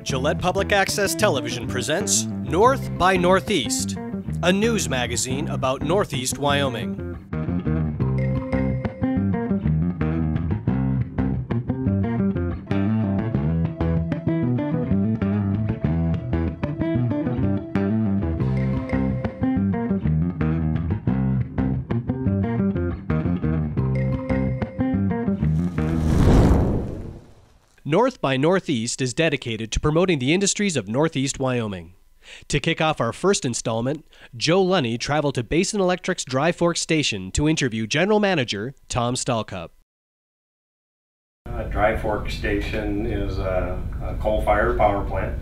Gillette Public Access Television presents North by Northeast, a news magazine about Northeast Wyoming. North by Northeast is dedicated to promoting the industries of Northeast Wyoming. To kick off our first installment, Joe Lunne traveled to Basin Electric's Dry Fork Station to interview General Manager Tom Stalcup. Dry Fork Station is a coal-fired power plant.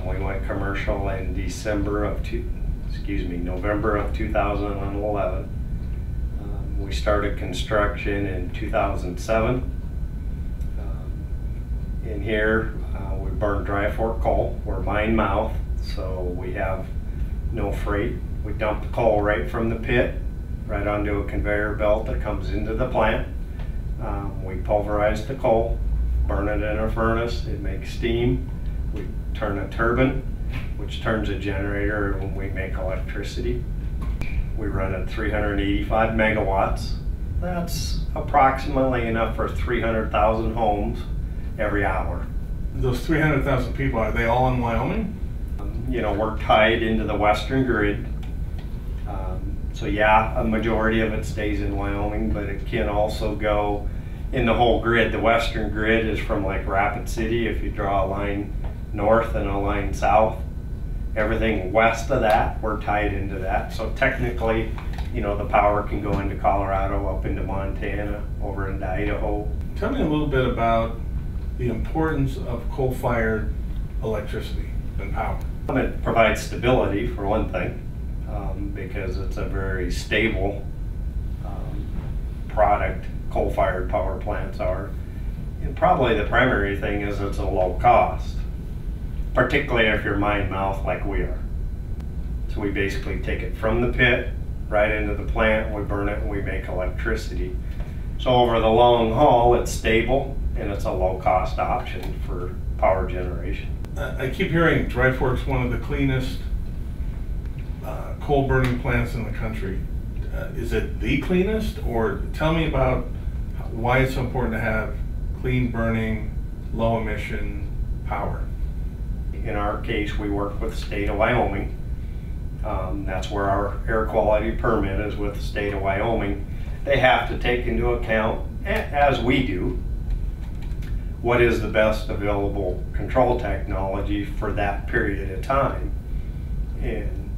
We went commercial in November of 2011. We started construction in 2007. In here, we burn dry fork coal. We're mine mouth, so we have no freight. We dump the coal right from the pit, right onto a conveyor belt that comes into the plant. We pulverize the coal, burn it in a furnace, it makes steam. We turn a turbine, which turns a generator when we make electricity. We run at 385 megawatts. That's approximately enough for 300,000 homes every hour. Those 300,000 people, are they all in Wyoming? We're tied into the western grid. So yeah, a majority of it stays in Wyoming, but it can also go in the whole grid. The western grid is from like Rapid City. If you draw a line north and a line south, everything west of that, we're tied into that. So technically, the power can go into Colorado, up into Montana, over into Idaho. Tell me a little bit about the importance of coal-fired electricity and power. It provides stability, for one thing, because it's a very stable product. Coal-fired power plants are. And probably the primary thing is it's a low cost, particularly if you're mine mouth like we are. So we basically take it from the pit right into the plant, we burn it, and we make electricity. So over the long haul, it's stable, and it's a low-cost option for power generation. I keep hearing Dry Fork's one of the cleanest coal-burning plants in the country. Is it the cleanest, or tell me about why it's so important to have clean-burning, low-emission power? In our case, we work with the state of Wyoming. That's where our air quality permit is, with the state of Wyoming. They have to take into account, as we do, what is the best available control technology for that period of time. And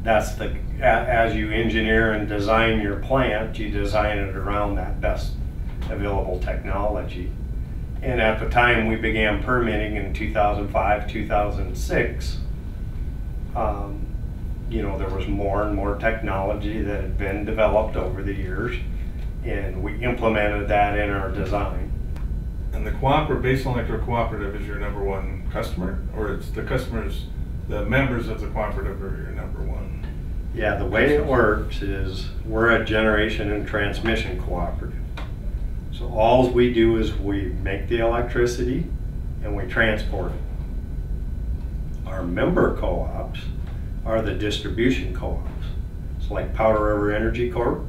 that's as you engineer and design your plant, you design it around that best available technology. And at the time we began permitting in 2005, 2006, there was more and more technology that had been developed over the years, and we implemented that in our design. And the Basin Electric Cooperative is your number one customer, or it's the members of the cooperative are your number one? Yeah, the way it works is we're a generation and transmission cooperative. So all we do is we make the electricity and we transport it. Our member co-ops are the distribution co-ops. So like Powder River Energy Corp,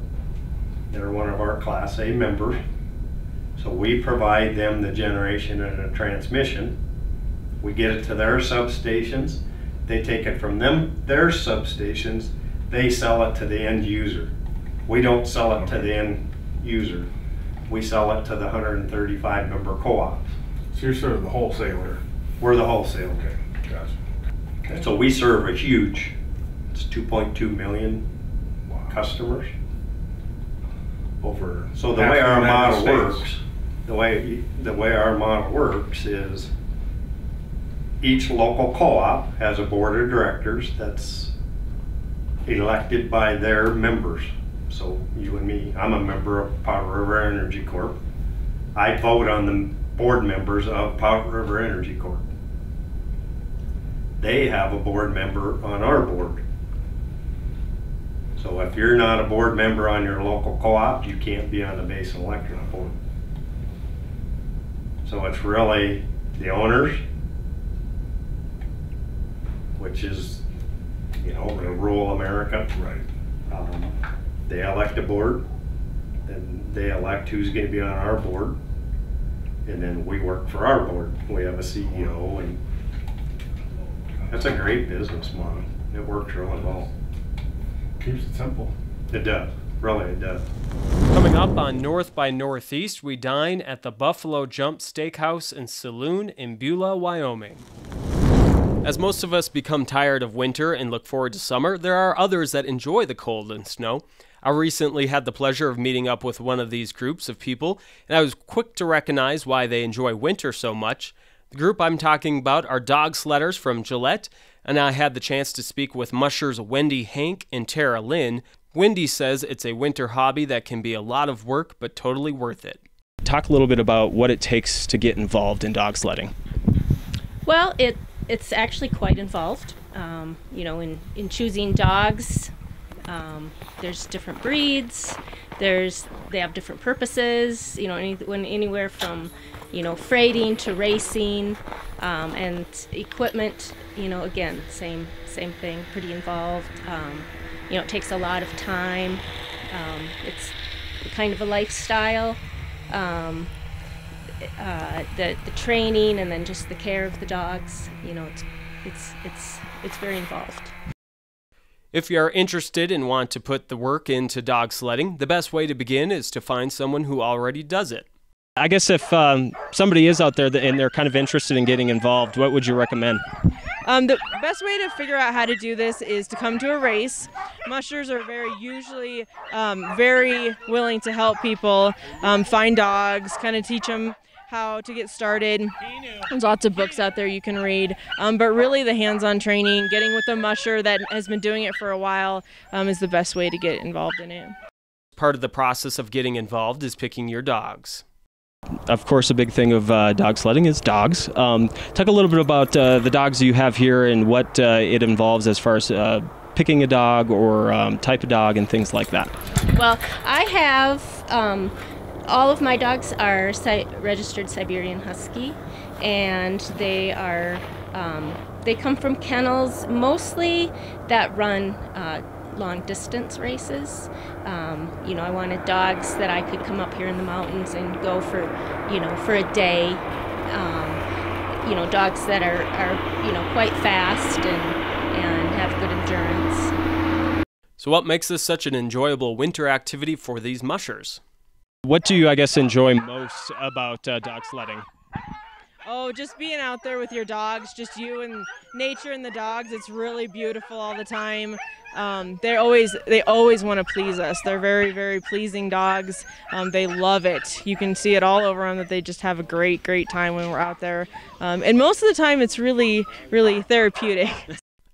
they're one of our Class A members. So we provide them the generation and the transmission. We get it to their substations. They take it from their substations. They sell it to the end user. We don't sell it to the end user. We sell it to the 135 member co-ops. So you're sort of the wholesaler. We're the wholesaler. Okay, gotcha. Okay. So we serve a huge, it's 2.2 million customers. Over. So the way our model works, the way our model works is each local co-op has a board of directors that's elected by their members. So you and me, I'm a member of Powder River Energy Corp. I vote on the board members of Powder River Energy Corp. They have a board member on our board. So if you're not a board member on your local co-op, you can't be on the Basin Electric board. So it's really The owners, which is, you know, in rural America. Right. They elect a board, and they elect who's going to be on our board, and then we work for our board. We have a CEO, and that's a great business model. It works really well. Keeps it simple. It does. Really, it does. Coming up on North by Northeast, we dine at the Buffalo Jump Steakhouse and Saloon in Beulah, Wyoming. As most of us become tired of winter and look forward to summer, there are others that enjoy the cold and snow. I recently had the pleasure of meeting up with one of these groups of people, and I was quick to recognize why they enjoy winter so much. The group I'm talking about are Dog Sledders from Gillette, and I had the chance to speak with mushers Wendy Hank and Tara Lynn. Wendy says it's a winter hobby that can be a lot of work, but totally worth it. Talk a little bit about what it takes to get involved in dog sledding. Well, it's actually quite involved. You know, in choosing dogs, there's different breeds. They have different purposes. You know, anywhere from, you know, freighting to racing, and equipment. You know, again, same thing. Pretty involved. You know, it takes a lot of time. It's kind of a lifestyle. The training and then just the care of the dogs. You know, it's very involved. If you are interested and want to put the work into dog sledding, the best way to begin is to find someone who already does it. I guess if somebody is out there and they're kind of interested in getting involved, what would you recommend? The best way to figure out how to do this is to come to a race. Mushers are usually very willing to help people find dogs, kind of teach them how to get started. There's lots of books out there you can read, but really the hands-on training, getting with a musher that has been doing it for a while, is the best way to get involved in it. Part of the process of getting involved is picking your dogs. Of course, a big thing of dog sledding is dogs. Talk a little bit about the dogs you have here and what it involves as far as picking a dog or type of dog and things like that. Well, I have all of my dogs are registered Siberian Husky, and they are they come from kennels mostly that run long distance races. You know, I wanted dogs that I could come up here in the mountains and go for, you know, for a day. You know, dogs that are you know, quite fast and have good endurance. So what makes this such an enjoyable winter activity for these mushers? What do you, I guess, enjoy most about dog sledding? Oh, just being out there with your dogs, just you and nature and the dogs. It's really beautiful all the time. They always want to please us. They're very, very pleasing dogs. They love it. You can see it all over them that they just have a great time when we're out there. And most of the time it's really, really therapeutic.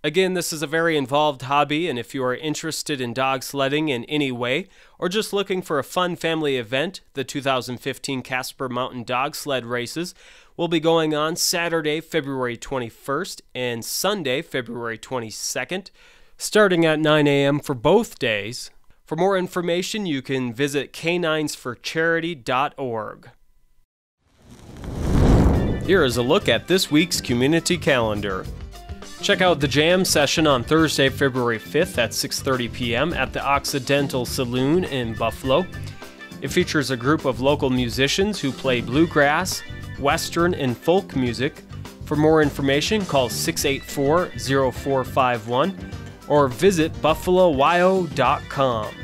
Again, this is a very involved hobby, and if you are interested in dog sledding in any way, or just looking for a fun family event, the 2015 Casper Mountain Dog Sled Races will be going on Saturday, February 21st, and Sunday, February 22nd, starting at 9 a.m. for both days. For more information, you can visit caninesforcharity.org. Here is a look at this week's community calendar. Check out the jam session on Thursday, February 5th at 6:30 p.m. at the Occidental Saloon in Buffalo. It features a group of local musicians who play bluegrass, western, and folk music. For more information, call 684-0451 or visit buffalowyo.com.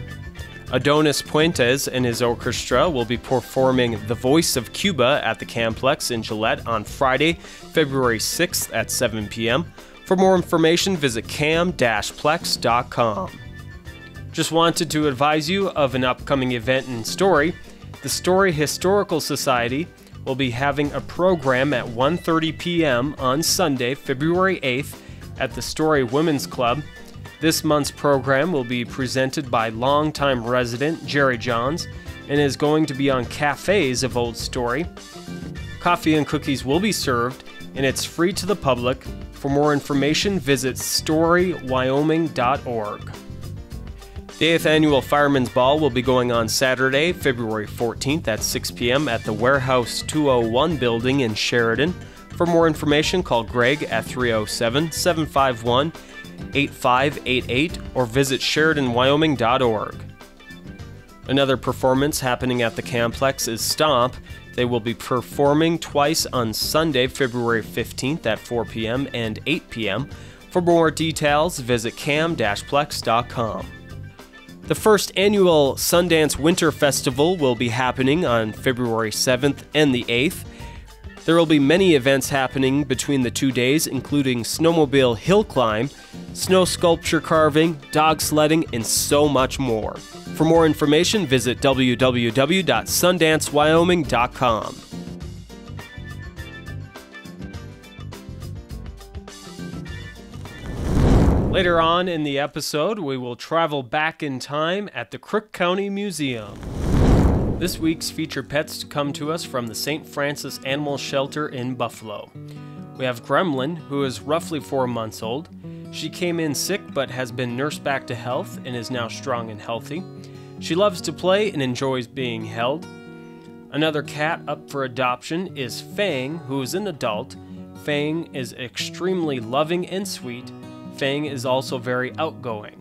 Adonis Puentes and his orchestra will be performing The Voice of Cuba at the Camplex in Gillette on Friday, February 6th at 7 p.m. For more information, visit cam-plex.com. Just wanted to advise you of an upcoming event in Story. The Story Historical Society will be having a program at 1:30 p.m. on Sunday, February 8th at the Story Women's Club. This month's program will be presented by longtime resident Jerry Johns and is going to be on cafes of Old Story. Coffee and cookies will be served, and it's free to the public. For more information, visit storywyoming.org. The 8th Annual Firemen's Ball will be going on Saturday, February 14th at 6 p.m. at the Warehouse 201 building in Sheridan. For more information, call Greg at 307-751-8588 or visit SheridanWyoming.org. Another performance happening at the Camplex is Stomp. They will be performing twice on Sunday, February 15th at 4 p.m. and 8 p.m. For more details, visit cam-plex.com. The first annual Sundance Winter Festival will be happening on February 7th and the 8th. There will be many events happening between the 2 days, including snowmobile hill climb, snow sculpture carving, dog sledding, and so much more. For more information, visit www.sundancewyoming.com. Later on in the episode, we will travel back in time at the Crook County Museum. This week's featured pets come to us from the St. Francis Animal Shelter in Buffalo. We have Gremlin, who is roughly 4 months old. She came in sick but has been nursed back to health and is now strong and healthy. She loves to play and enjoys being held. Another cat up for adoption is Fang, who is an adult. Fang is extremely loving and sweet. Fang is also very outgoing.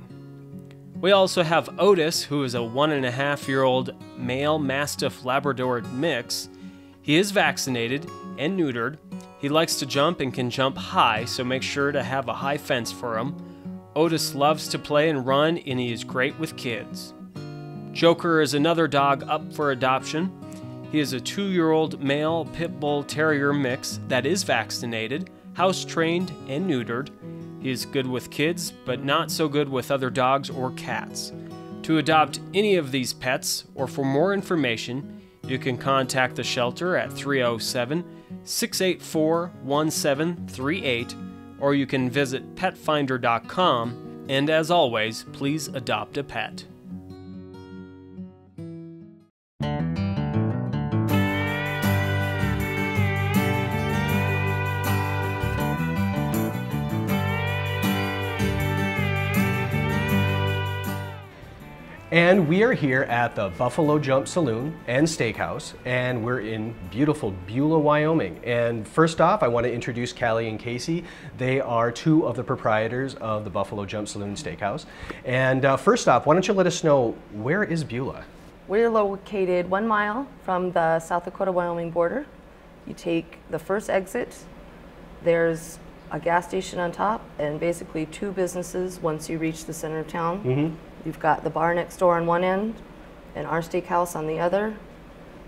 We also have Otis, who is a 1.5-year-old male Mastiff Labrador mix. He is vaccinated and neutered. He likes to jump and can jump high, so make sure to have a high fence for him. Otis loves to play and run, and he is great with kids. Joker is another dog up for adoption. He is a 2-year-old male Pit Bull Terrier mix that is vaccinated, house-trained, and neutered. He is good with kids, but not so good with other dogs or cats. To adopt any of these pets, or for more information, you can contact the shelter at 307-684-1738, or you can visit petfinder.com, and as always, please adopt a pet. And we are here at the Buffalo Jump Saloon and Steakhouse, and we're in beautiful Beulah, Wyoming. And first off, I want to introduce Callie and Casey. They are two of the proprietors of the Buffalo Jump Saloon and Steakhouse. And first off, why don't you let us know, where is Beulah? We're located 1 mile from the South Dakota-Wyoming border. You take the first exit, there's a gas station on top, and basically 2 businesses once you reach the center of town. Mm-hmm. You've got the bar next door on one end and our steakhouse on the other.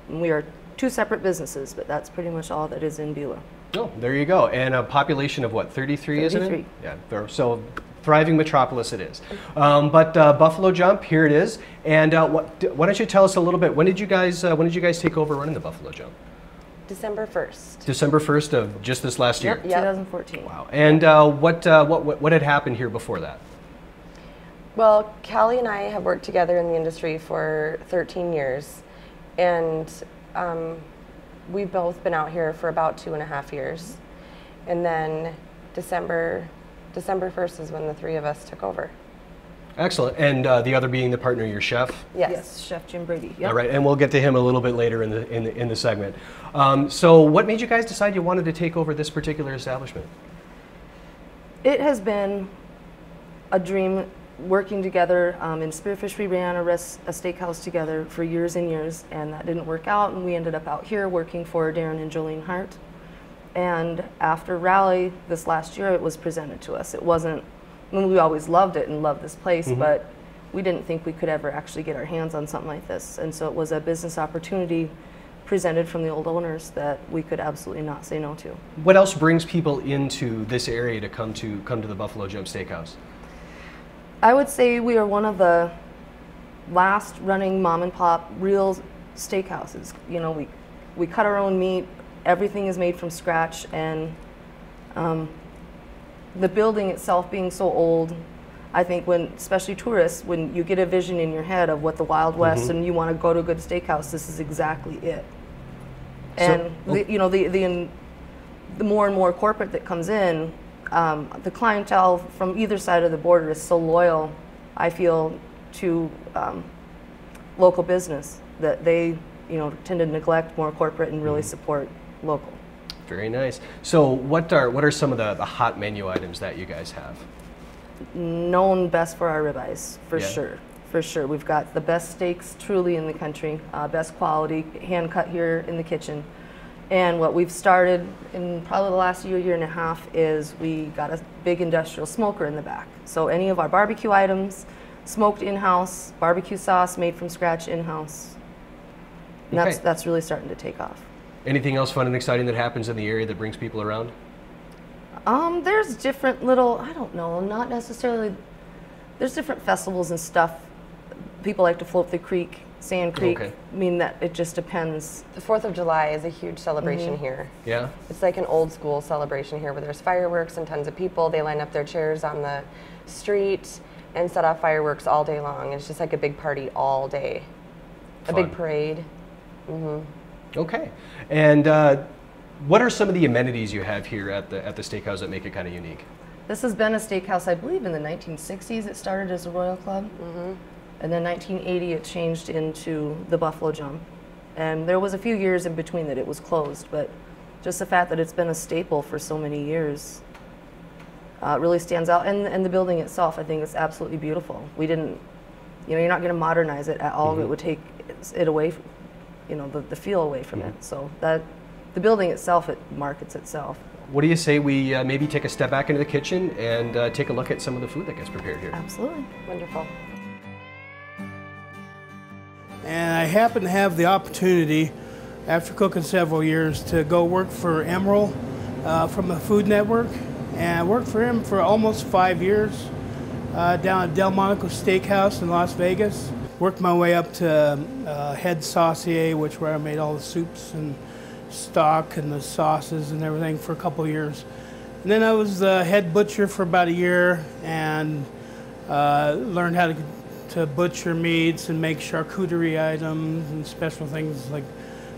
And we are 2 separate businesses, but that's pretty much all that is in Beulah. Oh, there you go. And a population of what, 33, isn't it? 33. Yeah, so thriving metropolis it is. But Buffalo Jump, here it is. And why don't you tell us a little bit, when did you guys take over running the Buffalo Jump? December 1st. December 1st of just this last year? Yep, 2014. Wow. And what had happened here before that? Well, Callie and I have worked together in the industry for 13 years, and we've both been out here for about 2.5 years. And then December 1st is when the 3 of us took over. Excellent. And the other being the partner, your chef? Yes, Chef Jim Brady. Yep. All right, and we'll get to him a little bit later in the segment. So what made you guys decide you wanted to take over this particular establishment? It has been a dream working together. In Spearfish, we ran a steakhouse together for years and years, and that didn't work out, and we ended up out here working for Darren and Jolene Hart. And after Rally this last year, it was presented to us. It wasn't, I mean, we always loved it and loved this place, mm-hmm. but we didn't think we could ever actually get our hands on something like this. And so it was a business opportunity presented from the old owners that we could absolutely not say no to. What else brings people into this area to come to the Buffalo Jump Steakhouse? I would say we are one of the last running mom and pop real steakhouses. You know, we cut our own meat, everything is made from scratch, and the building itself being so old, I think especially tourists, when you get a vision in your head of what the Wild West mm-hmm. and you want to go to a good steakhouse, this is exactly it. And the more and more corporate that comes in, the clientele from either side of the border is so loyal, I feel, to local business that they, tend to neglect more corporate and really support local. Very nice. So what are some of the hot menu items that you guys have? Known best for our ribeyes, for Yeah. sure. For sure. We've got the best steaks truly in the country, best quality, hand cut here in the kitchen. And what we've started in probably the last year and a half is we got a big industrial smoker in the back. So any of our barbecue items, smoked in-house, barbecue sauce made from scratch in-house. And Okay. that's really starting to take off. Anything else fun and exciting that happens in the area that brings people around? There's different little, I don't know, not necessarily, there's different festivals and stuff. People like to float the creek, Sand Creek. Okay. I mean, that it just depends. The 4th of July is a huge celebration Mm-hmm. here. Yeah. It's like an old school celebration here where there's fireworks and tons of people. They line up their chairs on the street and set off fireworks all day long. It's just like a big party all day. A Fun. big parade. Okay. And what are some of the amenities you have here at the steakhouse that make it kind of unique? This has been a steakhouse, I believe, in the 1960s. It started as a Royal Club. And then 1980, it changed into the Buffalo Jump. And there was a few years in between that it was closed, but just the fact that it's been a staple for so many years really stands out. And the building itself, I think, is absolutely beautiful. We didn't, you're not going to modernize it at all. It would take it away, the feel away from it. So that the building itself, it markets itself. What do you say we maybe take a step back into the kitchen and take a look at some of the food that gets prepared here? Absolutely. Wonderful. And I happened to have the opportunity, after cooking several years, to go work for Emerald from the Food Network. And I worked for him for almost 5 years down at Delmonico Steakhouse in Las Vegas. Worked my way up to head saucier, where I made all the soups and stock and the sauces and everything for a couple of years. And then I was the head butcher for about a year and learned how to butcher meats and make charcuterie items and special things like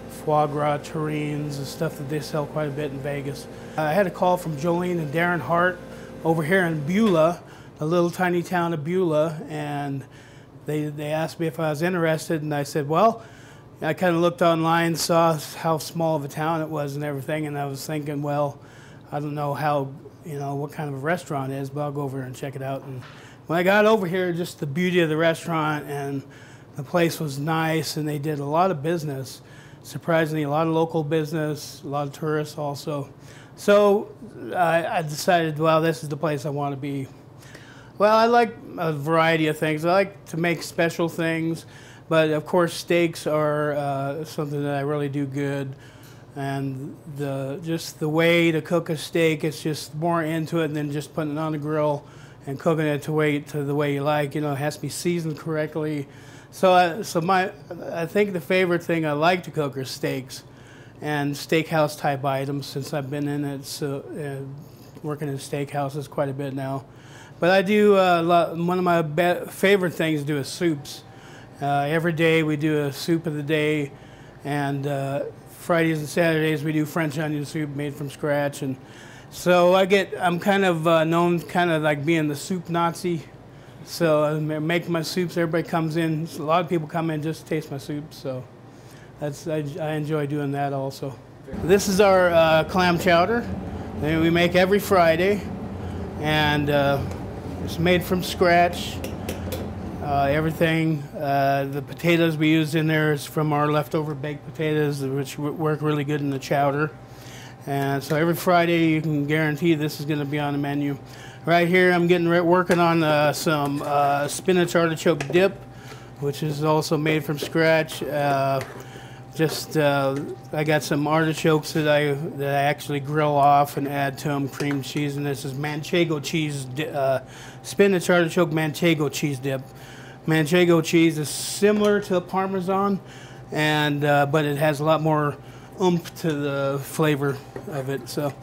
foie gras terrines and stuff that they sell quite a bit in Vegas. I had a call from Jolene and Darren Hart over here in Beulah, a little tiny town of Beulah, and they asked me if I was interested, and I said, well, I kind of looked online, saw how small of a town it was and everything, and I was thinking, well, I don't know what kind of a restaurant it is, but I'll go over and check it out. And when I got over here, just the beauty of the restaurant, and the place was nice, and they did a lot of business. Surprisingly, a lot of local business, a lot of tourists also. So I decided, well, this is the place I want to be. Well, I like a variety of things. I like to make special things, but of course steaks are something that I really do good. And just the way to cook a steak, it's just more into it than just putting it on the grill and cooking it to the way you like. It has to be seasoned correctly. So I think the favorite thing I like to cook are steaks and steakhouse type items, since I've been in it, working in steakhouses quite a bit now. But I do one of my favorite things to do is soups. Every day we do a soup of the day, and Fridays and Saturdays we do French onion soup made from scratch. And so I'm kind of known like being the soup Nazi. So I make my soups, everybody comes in, a lot of people come in just to taste my soup, so I enjoy doing that also. This is our clam chowder that we make every Friday, and it's made from scratch. Everything, the potatoes we use in there is from our leftover baked potatoes, which work really good in the chowder. And so every Friday you can guarantee this is going to be on the menu. Right here I'm working on some spinach artichoke dip, which is also made from scratch. I got some artichokes that I actually grill off and add to them cream cheese, and this is manchego cheese, spinach artichoke manchego cheese dip. Manchego cheese is similar to Parmesan, but it has a lot more oomph to the flavor of it. So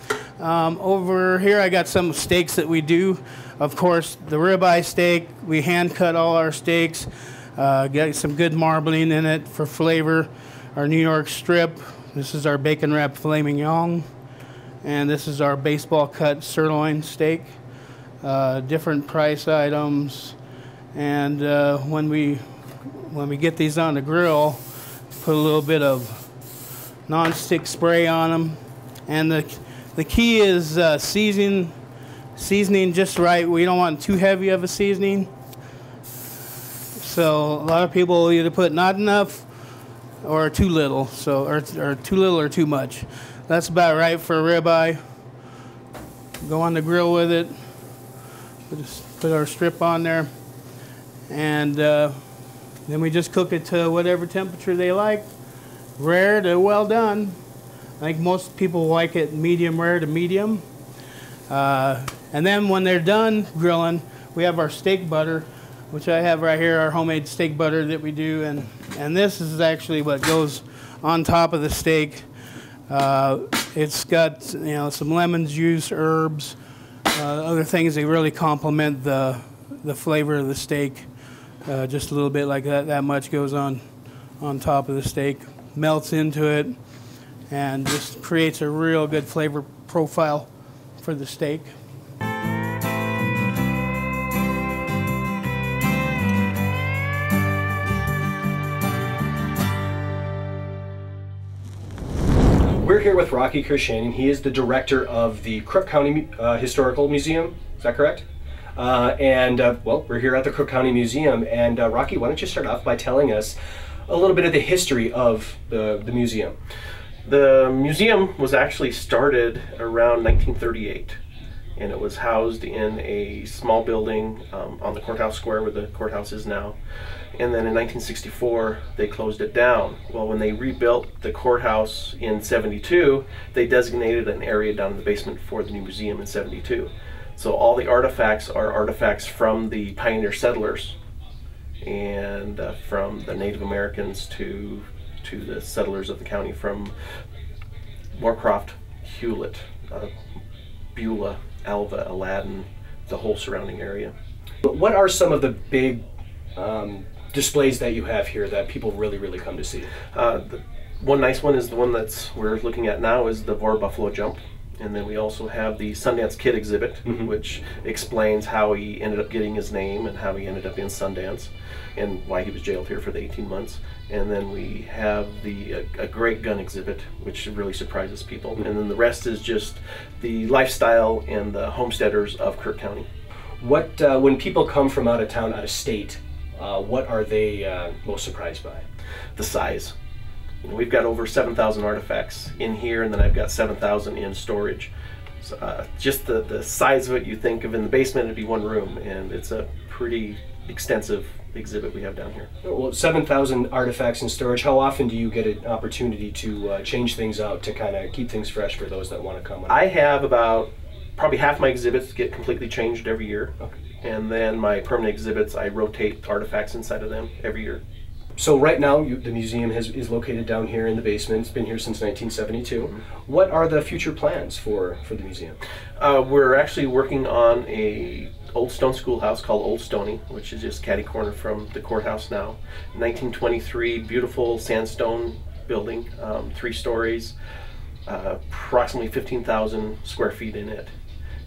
over here I got some steaks that we do. Of course, the ribeye steak, we hand cut all our steaks. Got some good marbling in it for flavor. Our New York strip, this is our bacon wrapped filet mignon, and this is our baseball cut sirloin steak. Different price items, and when we get these on the grill, put a little bit of non-stick spray on them, And the key is seasoning just right. We don't want too heavy of a seasoning. So a lot of people either put not enough or too little, or too little or too much. That's about right for a ribeye. Go on the grill with it. Just put our strip on there, and then we just cook it to whatever temperature they like, rare to well done. I think most people like it medium rare to medium. And then when they're done grilling, we have our steak butter, which I have right here, our homemade steak butter that we do, and this is actually what goes on top of the steak. It's got some lemon juice, herbs, other things that really complement the flavor of the steak. Just a little bit like that. That much goes on top of the steak, melts into it, and just creates a real good flavor profile for the steak. We're here with Rocky Kershanen. He is the director of the Crook County Historical Museum. Is that correct? Well, we're here at the Crook County Museum. And Rocky, why don't you start off by telling us a little bit of the history of the museum? The museum was actually started around 1938, and it was housed in a small building on the courthouse square where the courthouse is now. And then in 1964, they closed it down. Well, when they rebuilt the courthouse in 72, they designated an area down in the basement for the new museum in 72. So all the artifacts are artifacts from the pioneer settlers, and from the Native Americans to the settlers of the county, from Moorcroft, Hewlett, Beulah, Alva, Aladdin, the whole surrounding area. What are some of the big displays that you have here that people really come to see? One nice one is the one we're looking at now, is the Vor Buffalo Jump. And then we also have the Sundance Kid exhibit, which explains how he ended up getting his name and how he ended up in Sundance and why he was jailed here for the 18 months. And then we have a great gun exhibit, which really surprises people. And then the rest is just the lifestyle and the homesteaders of Crook County. What, when people come from out of town, out of state, what are they most surprised by? The size. We've got over 7,000 artifacts in here, and then I've got 7,000 in storage. So, just the size of it, you think of in the basement, it'd be one room, and it's a pretty extensive exhibit we have down here. Well, 7,000 artifacts in storage. How often do you get an opportunity to change things out to kind of keep things fresh for those that want to come? I have probably half my exhibits get completely changed every year. Okay. And then my permanent exhibits, I rotate artifacts inside of them every year. So right now, the museum is located down here in the basement. It's been here since 1972. What are the future plans for the museum? We're actually working on a old stone schoolhouse called Old Stony, which is just catty corner from the courthouse now. 1923, beautiful sandstone building, 3 stories, approximately 15,000 square feet in it.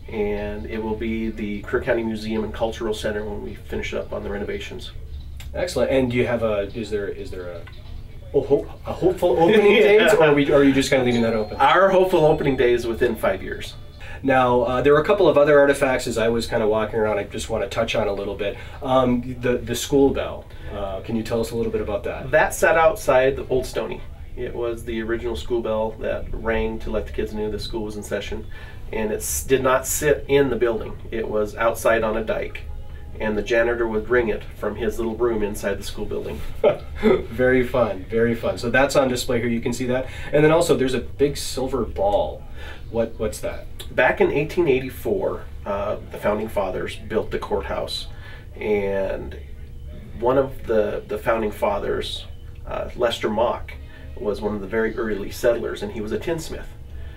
And it will be the Crook County Museum and Cultural Center when we finish up on the renovations. Excellent. And do you have is there a hopeful opening date, or are you just kind of leaving that open? Our hopeful opening day is within 5 years. Now, there are a couple of other artifacts as I was kind of walking around I just want to touch on a little bit. The school bell. Can you tell us a little bit about that? That sat outside the Old Stony. It was the original school bell that rang to let the kids know the school was in session. And it did not sit in the building. It was outside on a dike. And the janitor would ring it from his little room inside the school building. Very fun, very fun. So that's on display here, you can see that. And then also there's a big silver ball. What's that? Back in 1884, the Founding Fathers built the courthouse. And one of the Founding Fathers, Lester Mock, was one of the very early settlers, and he was a tinsmith.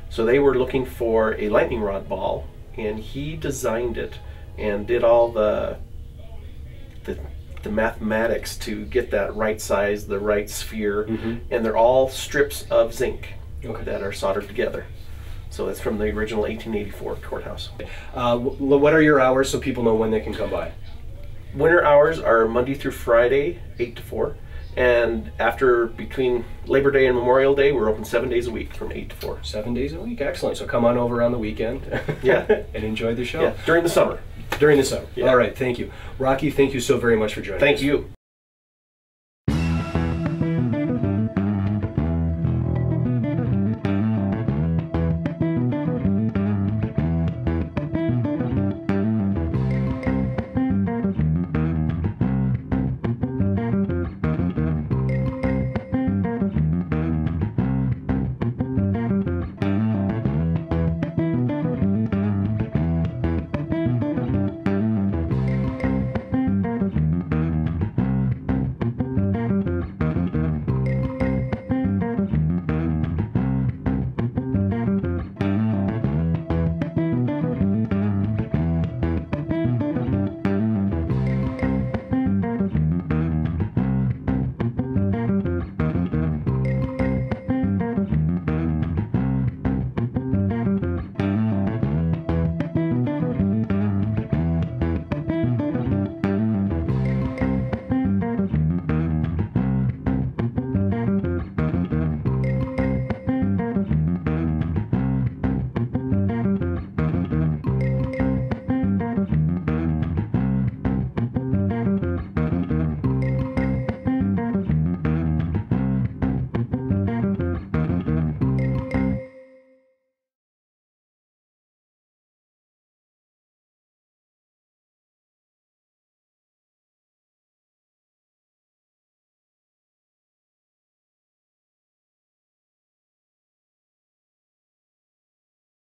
So they were looking for a lightning rod ball, and he designed it and did all the mathematics to get that right size, the right sphere, and they're all strips of zinc that are soldered together. So that's from the original 1884 courthouse. What are your hours so people know when they can come by? Winter hours are Monday through Friday, 8 to 4, And between Labor Day and Memorial Day, we're open 7 days a week from 8 to 4. 7 days a week, excellent. So come on over on the weekend Yeah. and enjoy the show. Yeah, during the summer. During the summer. Yeah. All right, thank you. Rocky, thank you so very much for joining us. Thank you.